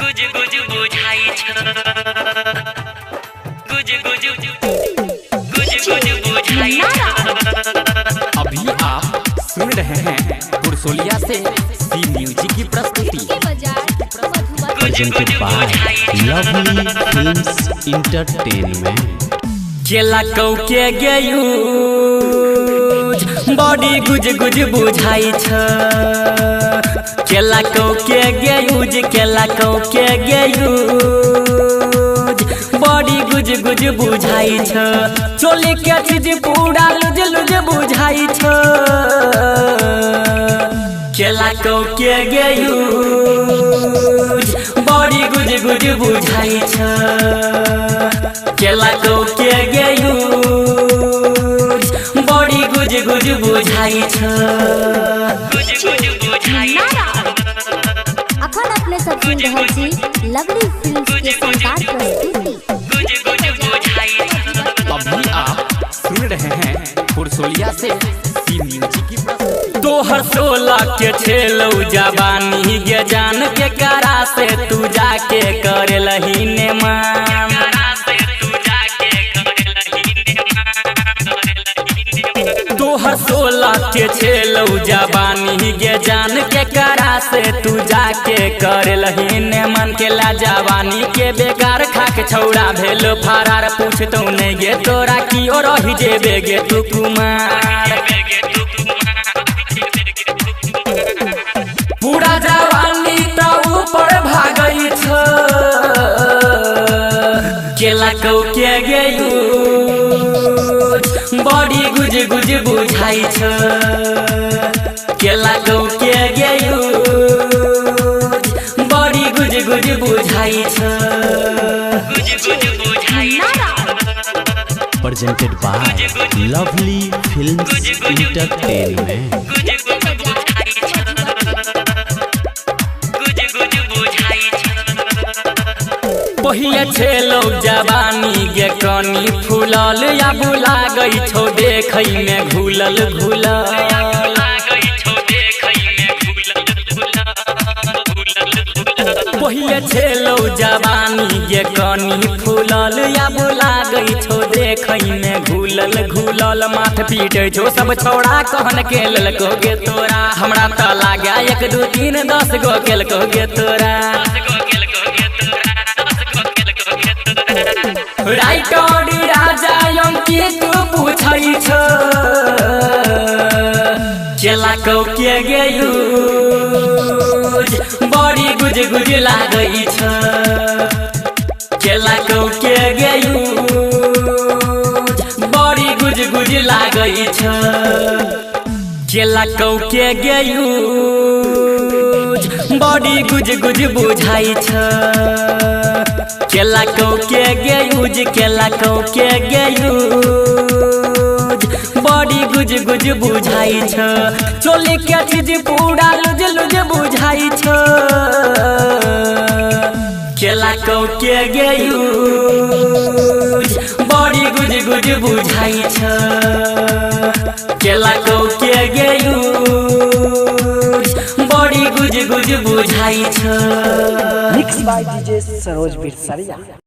गुज गुज बुझाई छ गुज गुज गुज गुज बुझाई छ। अभी आप सुन रहे हैं पुरसोलिया से सी म्यूजिक की प्रस्तुति presented by Lovely Films Entertainment। केला कौ के गयू बॉडी गुज गुज बुझाई छ। केला कौ के गयूज केला कौ के गयूज बॉडी गुज गुज बुझाई छ। चोली के चीज पूरा लुज लुज बुझाई छ। केला कौ के गयूज बॉडी गुज गुज बुझाई छ। केला कौ के गयूज बॉडी गुज गुज बुझाई छ। अखन अपने सब सुन रहे छी लवली फिल्म्स के शानदार प्रस्तुति। अभी आप सुन रहे हैं पुरसोलिया से सी म्यूजिक की प्रस्तुति। 2016 के छेलौ जवानी के जान के करा से तू जाके करे लही ने मान। 2016 के छेलौ जवानी के जान के करा से तू जाके करे लही ने मन। के ला जवानी के बेकार खाक छौड़ा भेल फरार। पूछतौ नहीं गे तोरा की और रही जेबे गे तू कुमार। पूरा जवानी तो ऊपर भागई छ। केला कौ के गयू बॉडी गुज गुज बुझाई छ। केला कौ के गयू बॉडी गुज गुज बुझाई छ। Presented by Lovely Films Entertainment। पहिले छेलौ जवानी के कनी फूलल या बुला गई छौ देखई में घुलल घुलल। पहिले छेलौ जवानी के कनी फूलल या बुला गई छौ देखई में घुलल घुलल। माथ पीटे छौ सब छौड़ा कहन के ललको गे तोरा। हमरा त लागा 1 2 3 10 गो केलको गे तोरा। राइटर राजा अंकित पूछई छ। केला कौ के गयू बॉडी गुज गुज लागई छ। केला कौ के गयू बॉडी गुज गुज लागई छ। केला कौ के गयू बॉडी गुज गुज बुझाई छ। केला कौ के गयूज केला कौ के गयूज बॉडी गुज गुज बुझाई छ। चोली के चीज पूरा लुज लुज बुझाई छ। केला कौ के गयूज बॉडी गुज गुज बुझाई छ। केला कौ के गयूज बॉडी गुज गुज बुझाई छ। Mix by DJ Saroj बिरसरिया।